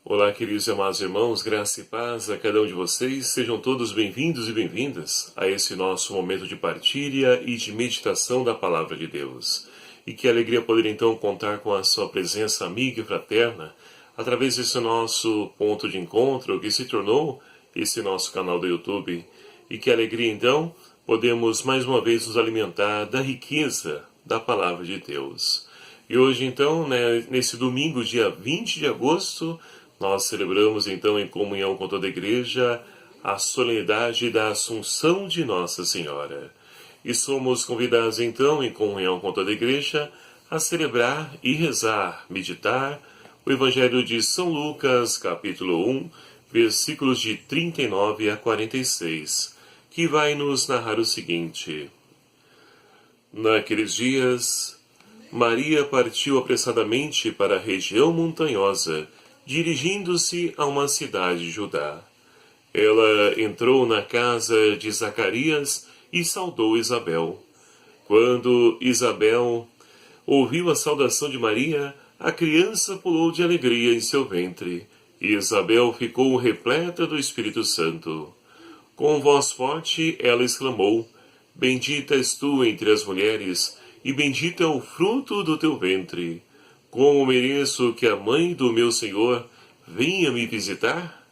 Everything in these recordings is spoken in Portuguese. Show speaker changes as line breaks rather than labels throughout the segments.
Olá, queridos e amados irmãos, graça e paz a cada um de vocês. Sejam todos bem-vindos e bem-vindas a esse nosso momento de partilha e de meditação da Palavra de Deus. E que alegria poder então contar com a sua presença amiga e fraterna através desse nosso ponto de encontro que se tornou esse nosso canal do YouTube. E que alegria então podemos mais uma vez nos alimentar da riqueza da Palavra de Deus. E hoje então, nesse domingo, dia 20 de agosto, nós celebramos então em comunhão com toda a igreja a solenidade da Assunção de Nossa Senhora. E somos convidados então em comunhão com toda a igreja a celebrar e rezar, meditar o Evangelho de São Lucas, capítulo 1, versículos de 39 a 46, que vai nos narrar o seguinte: Naqueles dias, Maria partiu apressadamente para a região montanhosa, dirigindo-se a uma cidade de Judá. Ela entrou na casa de Zacarias e saudou Isabel. Quando Isabel ouviu a saudação de Maria, a criança pulou de alegria em seu ventre, e Isabel ficou repleta do Espírito Santo. Com voz forte, ela exclamou: Bendita és tu entre as mulheres, e bendito é o fruto do teu ventre. Como mereço que a mãe do meu Senhor venha me visitar?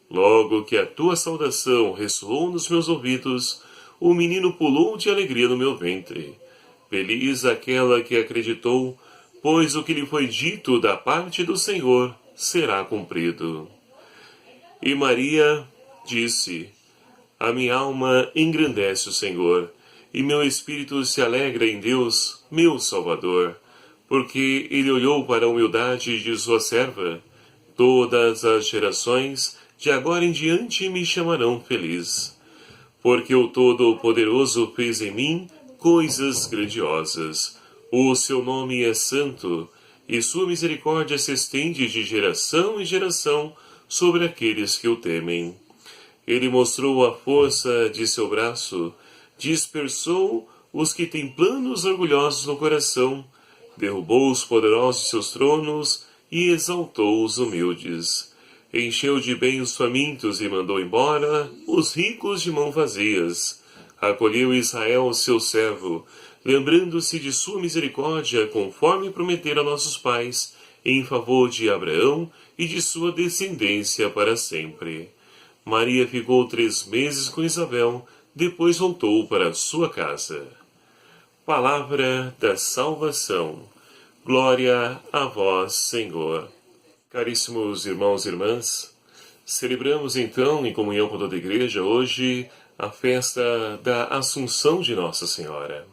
Logo que a tua saudação ressoou nos meus ouvidos, o menino pulou de alegria no meu ventre. Feliz aquela que acreditou, pois o que lhe foi dito da parte do Senhor será cumprido. E Maria disse: A minha alma engrandece o Senhor, e meu espírito se alegra em Deus, meu Salvador, porque ele olhou para a humildade de sua serva. Todas as gerações, de agora em diante, me chamarão feliz. Porque o Todo-Poderoso fez em mim coisas grandiosas. O seu nome é santo, e sua misericórdia se estende de geração em geração sobre aqueles que o temem. Ele mostrou a força de seu braço, dispersou os que têm planos orgulhosos no coração, derrubou os poderosos de seus tronos e exaltou os humildes. Encheu de bem os famintos e mandou embora os ricos de mãos vazias. Acolheu Israel, seu servo, lembrando-se de sua misericórdia, conforme prometera a nossos pais, em favor de Abraão e de sua descendência para sempre. Maria ficou 3 meses com Isabel, depois voltou para sua casa. Palavra da salvação. Glória a vós, Senhor. Caríssimos irmãos e irmãs, celebramos então, em comunhão com toda a igreja, hoje a festa da Assunção de Nossa Senhora.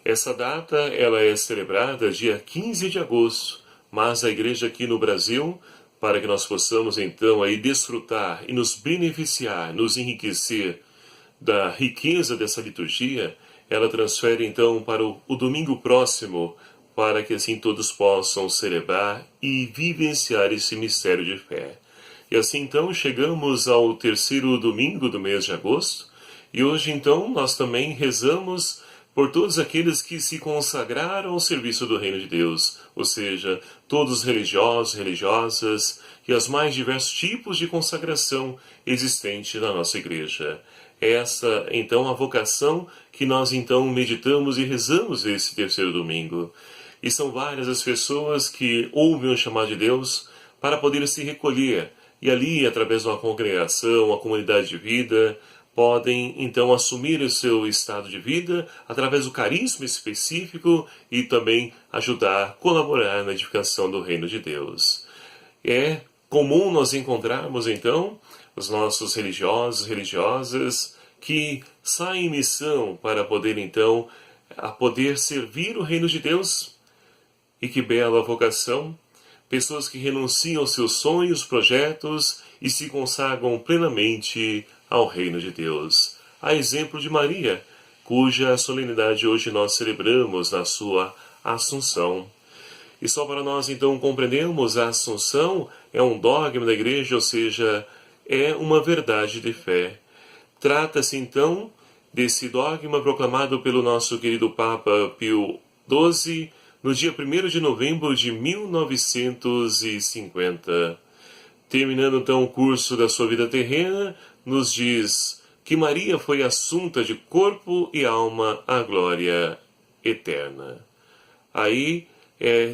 Essa data ela é celebrada dia 15 de agosto, mas a igreja aqui no Brasil, para que nós possamos então aí desfrutar e nos beneficiar, nos enriquecer da riqueza dessa liturgia, ela transfere então para o domingo próximo, para que assim todos possam celebrar e vivenciar esse mistério de fé. E assim então chegamos ao 3º domingo do mês de agosto, e hoje então nós também rezamos por todos aqueles que se consagraram ao serviço do Reino de Deus, ou seja, todos os religiosos, religiosas e os mais diversos tipos de consagração existente na nossa igreja. Essa, então, a vocação que nós, então, meditamos e rezamos esse 3º domingo. E são várias as pessoas que ouvem o chamado de Deus para poder se recolher. E ali, através de uma congregação, uma comunidade de vida, podem, então, assumir o seu estado de vida através do carisma específico e também ajudar, colaborar na edificação do reino de Deus. É comum nós encontrarmos, então, os nossos religiosos, religiosas, que saem em missão para poder, então, poder servir o reino de Deus. E que bela vocação! Pessoas que renunciam aos seus sonhos, projetos e se consagram plenamente ao reino de Deus. A exemplo de Maria, cuja solenidade hoje nós celebramos na sua Assunção. E só para nós então compreendermos, a Assunção é um dogma da igreja, ou seja, é uma verdade de fé. Trata-se então desse dogma proclamado pelo nosso querido Papa Pio XII no dia 1º de novembro de 1950. Terminando então o curso da sua vida terrena, nos diz que Maria foi assunta de corpo e alma à glória eterna. Aí,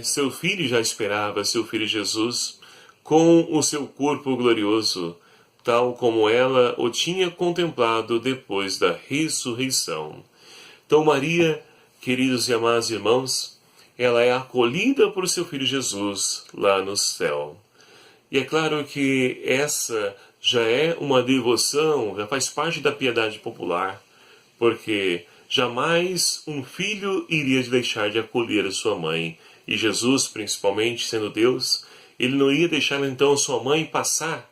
seu filho já esperava, seu filho Jesus, com o seu corpo glorioso, tal como ela o tinha contemplado depois da ressurreição. Então Maria, queridos e amados irmãos, ela é acolhida por seu filho Jesus lá no céu. E é claro que essa já é uma devoção, já faz parte da piedade popular, porque jamais um filho iria deixar de acolher a sua mãe. E Jesus, principalmente sendo Deus, ele não ia deixar então sua mãe passar,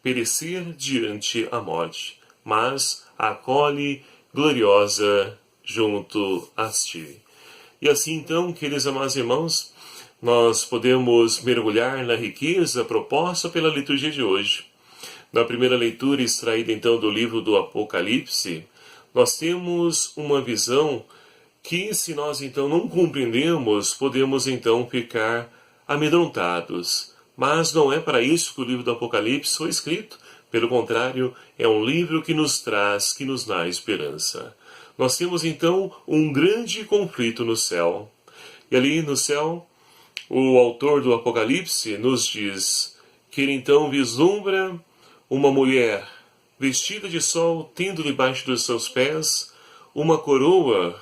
perecer diante a morte, mas a acolhe gloriosa junto a ti. E assim então, queridos amados irmãos, nós podemos mergulhar na riqueza proposta pela liturgia de hoje. Na primeira leitura, extraída então do livro do Apocalipse, nós temos uma visão que, se nós então não compreendemos, podemos então ficar amedrontados. Mas não é para isso que o livro do Apocalipse foi escrito. Pelo contrário, é um livro que nos traz, que nos dá esperança. Nós temos então um grande conflito no céu. E ali no céu, o autor do Apocalipse nos diz que ele então vislumbra uma mulher vestida de sol, tendo debaixo dos seus pés uma coroa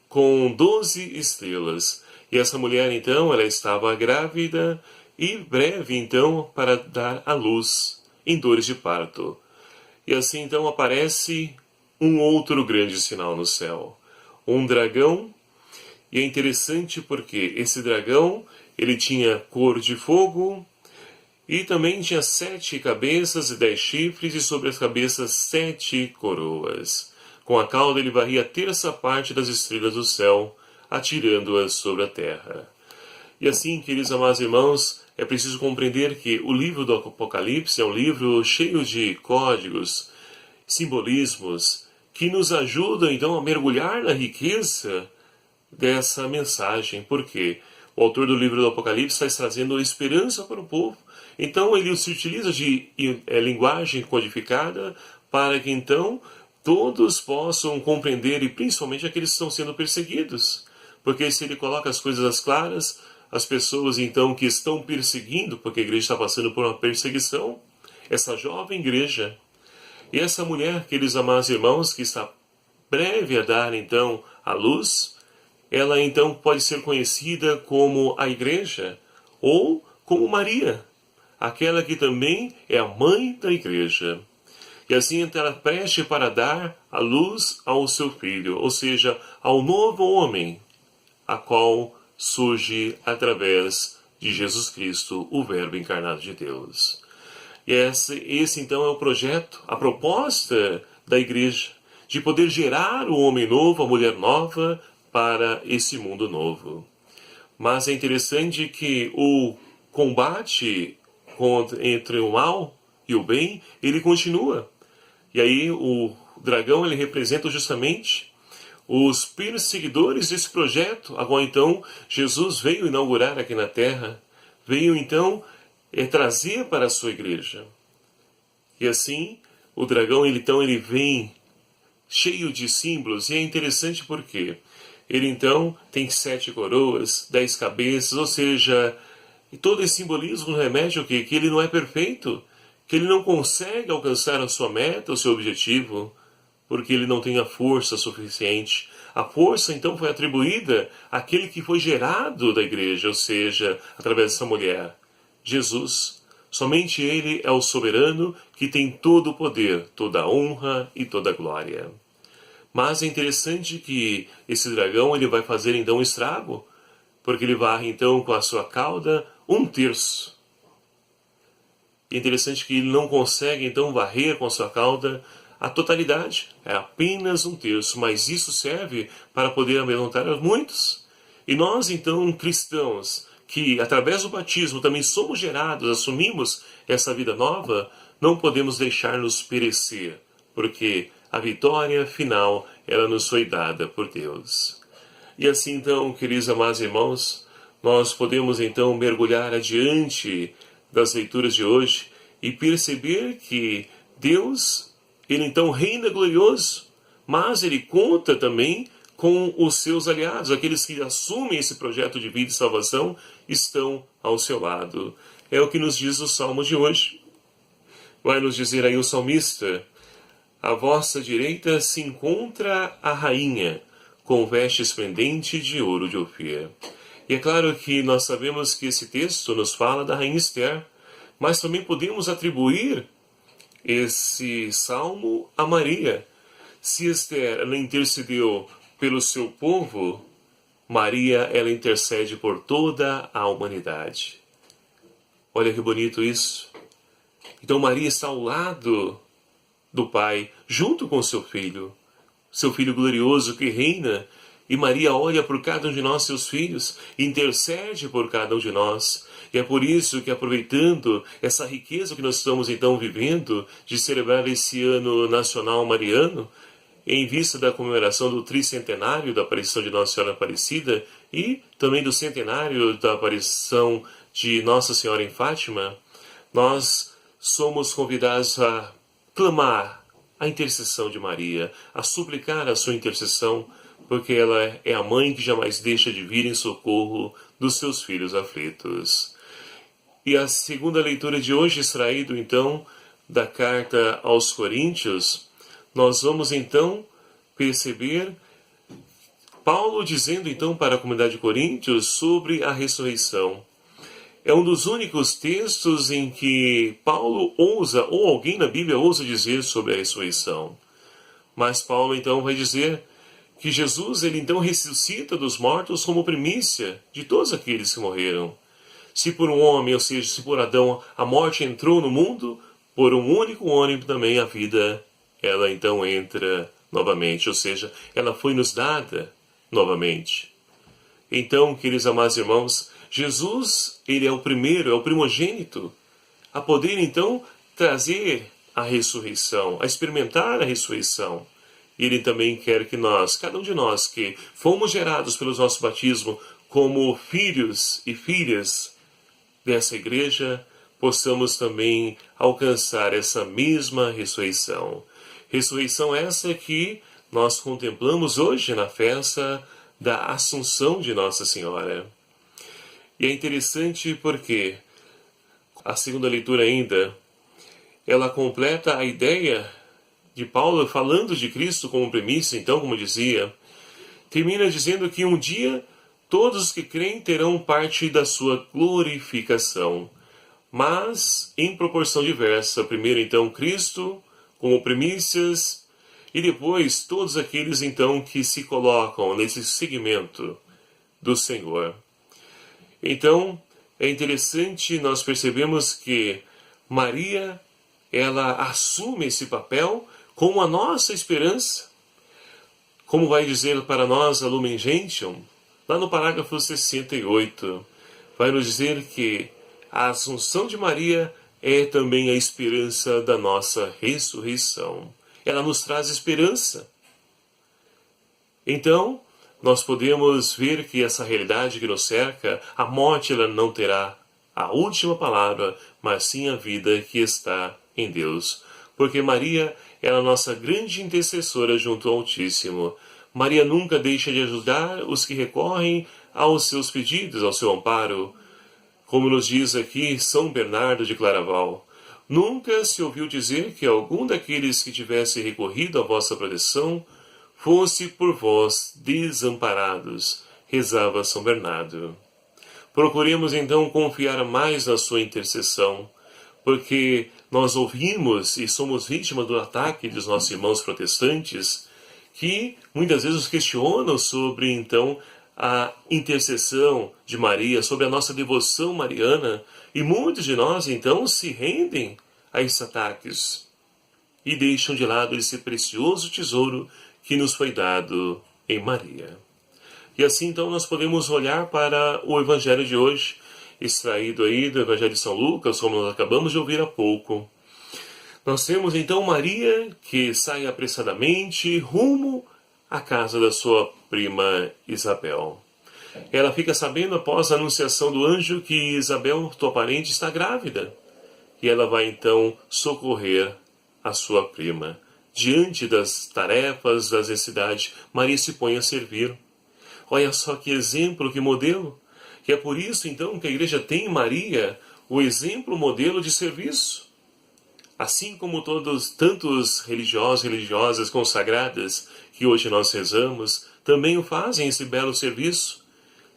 com 12 estrelas. E essa mulher então, ela estava grávida e breve então para dar à luz em dores de parto. E assim então aparece um outro grande sinal no céu, um dragão. E é interessante porque esse dragão, ele tinha cor de fogo e também tinha 7 cabeças e 10 chifres, e sobre as cabeças 7 coroas. Com a cauda ele varria a terça parte das estrelas do céu, atirando-as sobre a terra. E assim, queridos amados irmãos, é preciso compreender que o livro do Apocalipse é um livro cheio de códigos, simbolismos, que nos ajudam então a mergulhar na riqueza dessa mensagem. Porque o autor do livro do Apocalipse está trazendo esperança para o povo. Então ele se utiliza de linguagem codificada para que então todos possam compreender, e principalmente aqueles que estão sendo perseguidos. Porque se ele coloca as coisas às claras, as pessoas então que estão perseguindo, porque a igreja está passando por uma perseguição, essa jovem igreja, e essa mulher, aqueles amados irmãos, que está breve a dar então a luz, ela então pode ser conhecida como a igreja ou como Maria, aquela que também é a mãe da igreja. E assim ela preste para dar a luz ao seu filho, ou seja, ao novo homem, a qual surge através de Jesus Cristo, o Verbo encarnado de Deus. E esse então é o projeto, a proposta da igreja, de poder gerar o homem novo, a mulher nova, para esse mundo novo. Mas é interessante que o combate entre o mal e o bem, ele continua. E aí o dragão, ele representa justamente os perseguidores desse projeto, a qual então Jesus veio inaugurar aqui na terra, veio então trazer para a sua igreja. E assim, o dragão, ele vem cheio de símbolos, e é interessante porque ele então tem 7 coroas, 10 cabeças, ou seja, e todo esse simbolismo remete ao quê? Que ele não é perfeito, que ele não consegue alcançar a sua meta, o seu objetivo, porque ele não tem a força suficiente. A força então foi atribuída àquele que foi gerado da igreja, ou seja, através dessa mulher, Jesus. Somente ele é o soberano que tem todo o poder, toda a honra e toda a glória. Mas é interessante que esse dragão, ele vai fazer então um estrago, porque ele varre então com a sua cauda 1/3. É interessante que ele não consegue então varrer com a sua cauda a totalidade, é apenas 1/3, mas isso serve para poder amedrontar a muitos. E nós então, cristãos, que através do batismo também somos gerados, assumimos essa vida nova, não podemos deixar-nos perecer, porque a vitória final, ela nos foi dada por Deus. E assim então, queridos amados irmãos, nós podemos então mergulhar adiante das leituras de hoje e perceber que Deus, ele então reina glorioso, mas ele conta também com os seus aliados, aqueles que assumem esse projeto de vida e salvação, estão ao seu lado. É o que nos diz o Salmo de hoje. Vai nos dizer aí o salmista: à vossa direita se encontra a rainha, com veste esplendente de ouro de Ofir. E é claro que nós sabemos que esse texto nos fala da rainha Esther, mas também podemos atribuir esse salmo a Maria. Se Esther ela intercedeu pelo seu povo, Maria ela intercede por toda a humanidade. Olha que bonito isso. Então Maria está ao lado do Pai, junto com seu filho glorioso que reina, e Maria olha por cada um de nós, seus filhos, intercede por cada um de nós. E é por isso que, aproveitando essa riqueza que nós estamos então vivendo, de celebrar esse ano nacional mariano, em vista da comemoração do tricentenário da aparição de Nossa Senhora Aparecida e também do centenário da aparição de Nossa Senhora em Fátima, nós somos convidados a clamar a intercessão de Maria, a suplicar a sua intercessão, porque ela é a mãe que jamais deixa de vir em socorro dos seus filhos aflitos. E a segunda leitura de hoje, extraído então da carta aos Coríntios, nós vamos então perceber Paulo dizendo então para a comunidade de Coríntios sobre a ressurreição. É um dos únicos textos em que Paulo ousa, ou alguém na Bíblia ousa dizer sobre a ressurreição. Mas Paulo então vai dizer que Jesus ele então ressuscita dos mortos como primícia de todos aqueles que morreram. Se por um homem, ou seja, se por Adão a morte entrou no mundo, por um único homem também a vida ela então entra novamente, ou seja, ela foi nos dada novamente. Então, queridos amados irmãos, Jesus, ele é o primeiro, é o primogênito, a poder então trazer a ressurreição, a experimentar a ressurreição. E ele também quer que nós, cada um de nós que fomos gerados pelo nosso batismo como filhos e filhas dessa igreja, possamos também alcançar essa mesma ressurreição. Ressurreição essa que nós contemplamos hoje na festa da Assunção de Nossa Senhora. E é interessante porque a segunda leitura ainda, ela completa a ideia de Paulo falando de Cristo como premissa, então, como dizia, termina dizendo que um dia todos os que creem terão parte da sua glorificação, mas em proporção diversa. Primeiro, então, Cristo como primícias, e depois todos aqueles, então, que se colocam nesse segmento do Senhor. Então, é interessante nós percebemos que Maria, ela assume esse papel como a nossa esperança. Como vai dizer para nós a Lumen Gentium, lá no parágrafo 68, vai nos dizer que a Assunção de Maria é também a esperança da nossa ressurreição. Ela nos traz esperança. Então, nós podemos ver que essa realidade que nos cerca, a morte ela não terá a última palavra, mas sim a vida que está em Deus. Porque Maria é a nossa grande intercessora junto ao Altíssimo. Maria nunca deixa de ajudar os que recorrem aos seus pedidos, ao seu amparo. Como nos diz aqui São Bernardo de Claraval, nunca se ouviu dizer que algum daqueles que tivesse recorrido à vossa proteção fosse por vós desamparados, rezava São Bernardo. Procuremos então confiar mais na sua intercessão, porque nós ouvimos e somos vítimas do ataque dos nossos irmãos protestantes, que muitas vezes nos questionam sobre então a intercessão de Maria, sobre a nossa devoção mariana, e muitos de nós então se rendem a esses ataques e deixam de lado esse precioso tesouro que nos foi dado em Maria. E assim então nós podemos olhar para o Evangelho de hoje, extraído aí do Evangelho de São Lucas, como nós acabamos de ouvir há pouco. Nós temos então Maria que sai apressadamente rumo à casa da sua prima Isabel. Ela fica sabendo após a anunciação do anjo que Isabel, tua parente, está grávida. e ela vai então socorrer a sua prima. Diante das tarefas, das necessidades, Maria se põe a servir. Olha só que exemplo, que modelo. Que é por isso então que a igreja tem em Maria o exemplo, modelo de serviço. Assim como tantos religiosos, religiosas consagradas que hoje nós rezamos, também o fazem esse belo serviço,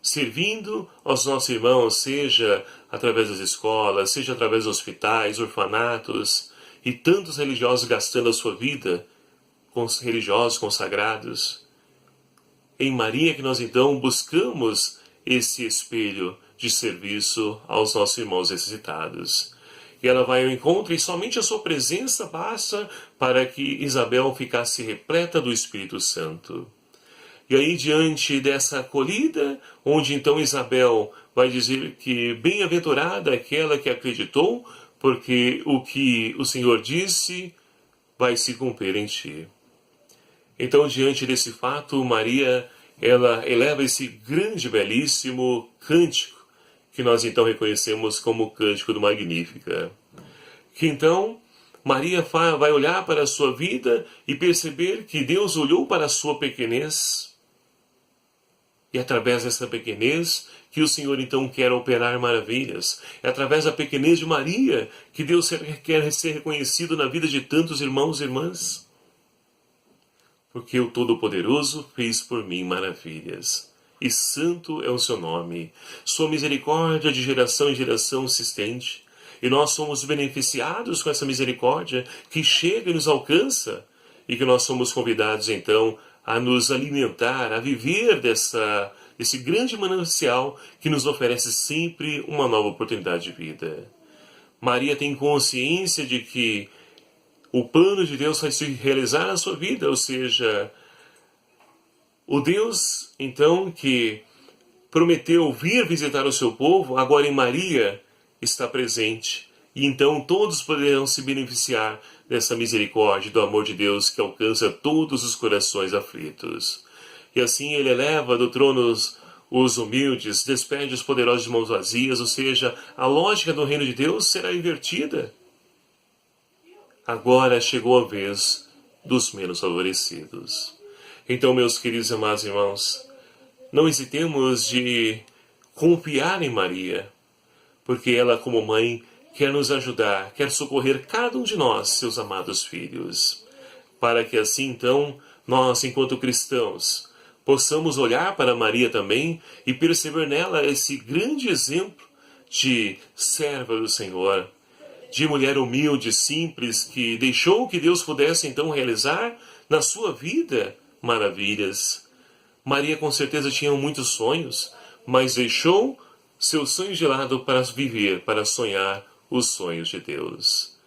servindo aos nossos irmãos, seja através das escolas, seja através dos hospitais, orfanatos, e tantos religiosos gastando a sua vida com os religiosos consagrados. Em Maria que nós então buscamos esse espelho de serviço aos nossos irmãos necessitados. E ela vai ao encontro e somente a sua presença basta para que Isabel ficasse repleta do Espírito Santo. E aí, diante dessa acolhida, onde então Isabel vai dizer que bem-aventurada aquela que acreditou, porque o que o Senhor disse vai se cumprir em ti. Então, diante desse fato, Maria, ela eleva esse grande, belíssimo cântico, que nós então reconhecemos como o cântico do Magnífica. Que então Maria vai olhar para a sua vida e perceber que Deus olhou para a sua pequenez. E através dessa pequenez que o Senhor então quer operar maravilhas. É através da pequenez de Maria que Deus quer ser reconhecido na vida de tantos irmãos e irmãs. Porque o Todo-Poderoso fez por mim maravilhas. E santo é o seu nome. Sua misericórdia de geração em geração se estende. E nós somos beneficiados com essa misericórdia que chega e nos alcança. E que nós somos convidados então a nos alimentar, a viver desse grande manancial que nos oferece sempre uma nova oportunidade de vida. Maria tem consciência de que o plano de Deus vai se realizar na sua vida, ou seja, o Deus, então, que prometeu vir visitar o seu povo, agora em Maria está presente. E então todos poderão se beneficiar dessa misericórdia, do amor de Deus que alcança todos os corações aflitos. E assim ele eleva do trono os humildes, despede os poderosos de mãos vazias, ou seja, a lógica do reino de Deus será invertida. Agora chegou a vez dos menos favorecidos. Então, meus queridos e amados irmãos, não hesitemos de confiar em Maria, porque ela, como mãe, quer nos ajudar, quer socorrer cada um de nós, seus amados filhos, para que assim, então, nós, enquanto cristãos, possamos olhar para Maria também e perceber nela esse grande exemplo de serva do Senhor, de mulher humilde, simples, que deixou que Deus pudesse, então, realizar na sua vida maravilhas. Maria com certeza tinha muitos sonhos, mas deixou seus sonhos de lado para viver, para sonhar os sonhos de Deus.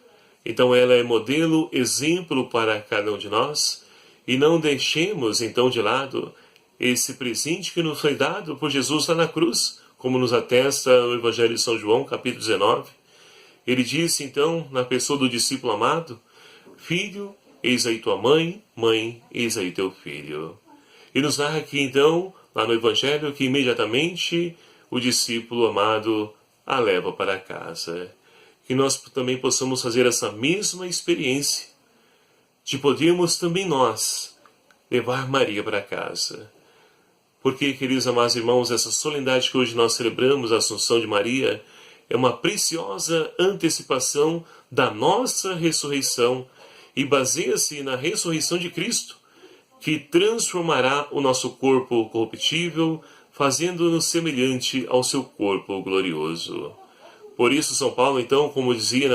Então ela é modelo, exemplo para cada um de nós, e não deixemos então de lado esse presente que nos foi dado por Jesus lá na cruz, como nos atesta o Evangelho de São João, capítulo 19. Ele disse então, na pessoa do discípulo amado: Filho, eis aí tua mãe, mãe, eis aí teu filho. E nos narra aqui então, lá no Evangelho, que imediatamente o discípulo amado a leva para casa. Que nós também possamos fazer essa mesma experiência, de podermos também nós levar Maria para casa. Porque, queridos amados irmãos, essa solenidade que hoje nós celebramos, a Assunção de Maria, é uma preciosa antecipação da nossa ressurreição e baseia-se na ressurreição de Cristo, que transformará o nosso corpo corruptível, fazendo-nos semelhante ao seu corpo glorioso. Por isso, São Paulo, então, como dizia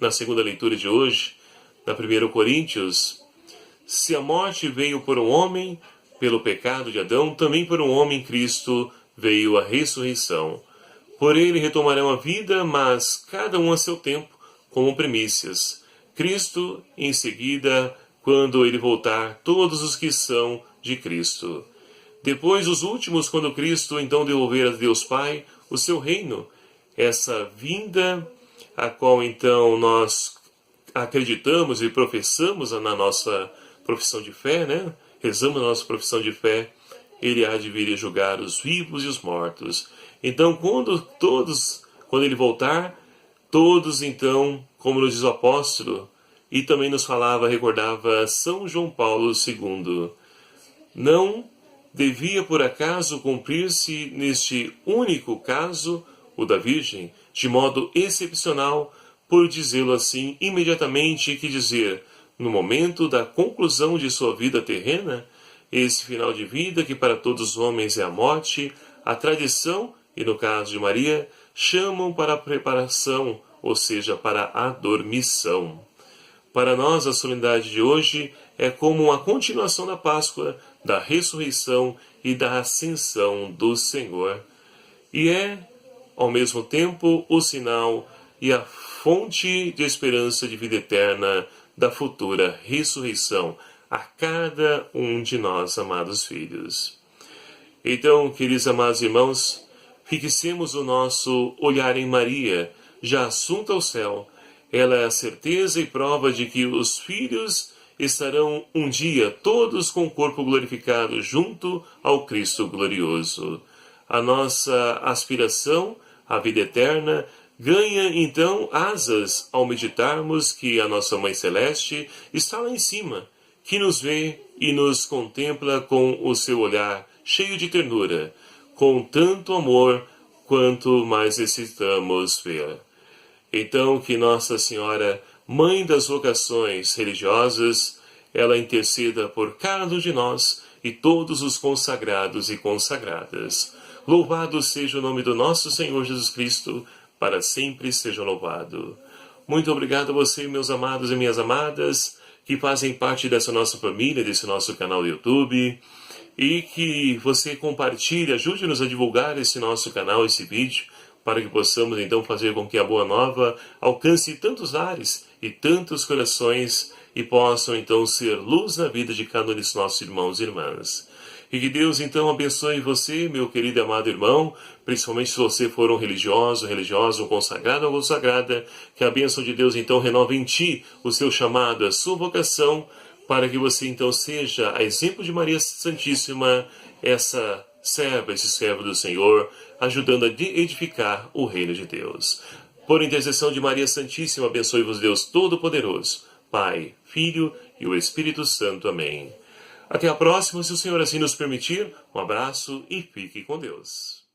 na segunda leitura de hoje, na 1 Coríntios, se a morte veio por um homem, pelo pecado de Adão, também por um homem, Cristo, veio a ressurreição. Por ele retomarão a vida, mas cada um a seu tempo, como primícias. Cristo, em seguida, quando ele voltar, todos os que são de Cristo. Depois, os últimos, quando Cristo, então, devolver a Deus Pai o seu reino. Essa vinda, a qual, então, nós acreditamos e professamos na nossa profissão de fé, né? Rezamos na nossa profissão de fé, ele há de vir e julgar os vivos e os mortos. Então, quando ele voltar, Todos então, como nos diz o apóstolo, e também nos falava, recordava São João Paulo II, não devia por acaso cumprir-se neste único caso, o da Virgem, de modo excepcional, por dizê-lo assim, imediatamente que dizer, no momento da conclusão de sua vida terrena, esse final de vida que para todos os homens é a morte, a tradição, e no caso de Maria, chamam para a preparação, ou seja, para a dormição. Para nós, a solenidade de hoje é como uma continuação da Páscoa, da ressurreição e da ascensão do Senhor. E é, ao mesmo tempo, o sinal e a fonte de esperança de vida eterna da futura ressurreição a cada um de nós, amados filhos. Então, queridos amados irmãos, fixemos o nosso olhar em Maria, já assunta ao céu. Ela é a certeza e prova de que os filhos estarão um dia todos com o corpo glorificado junto ao Cristo glorioso. A nossa aspiração, a vida eterna, ganha então asas ao meditarmos que a nossa Mãe Celeste está lá em cima, que nos vê e nos contempla com o seu olhar cheio de ternura, com tanto amor quanto mais necessitamos ver. Então, que Nossa Senhora, Mãe das vocações religiosas, ela interceda por cada um de nós e todos os consagrados e consagradas. Louvado seja o nome do nosso Senhor Jesus Cristo, para sempre seja louvado. Muito obrigado a você, meus amados e minhas amadas, que fazem parte dessa nossa família, desse nosso canal do YouTube, e que você compartilhe, ajude-nos a divulgar esse nosso canal, esse vídeo, para que possamos então fazer com que a Boa Nova alcance tantos lares e tantos corações e possam então ser luz na vida de cada um dos nossos irmãos e irmãs. E que Deus então abençoe você, meu querido e amado irmão, principalmente se você for um religioso, religiosa, um consagrado ou consagrada, que a bênção de Deus então renove em ti o seu chamado, a sua vocação, para que você então seja, a exemplo de Maria Santíssima, essa serva, esse servo do Senhor, ajudando a edificar o reino de Deus. Por intercessão de Maria Santíssima, abençoe-vos Deus Todo-Poderoso, Pai, Filho e o Espírito Santo. Amém. Até a próxima, se o Senhor assim nos permitir. Um abraço e fique com Deus.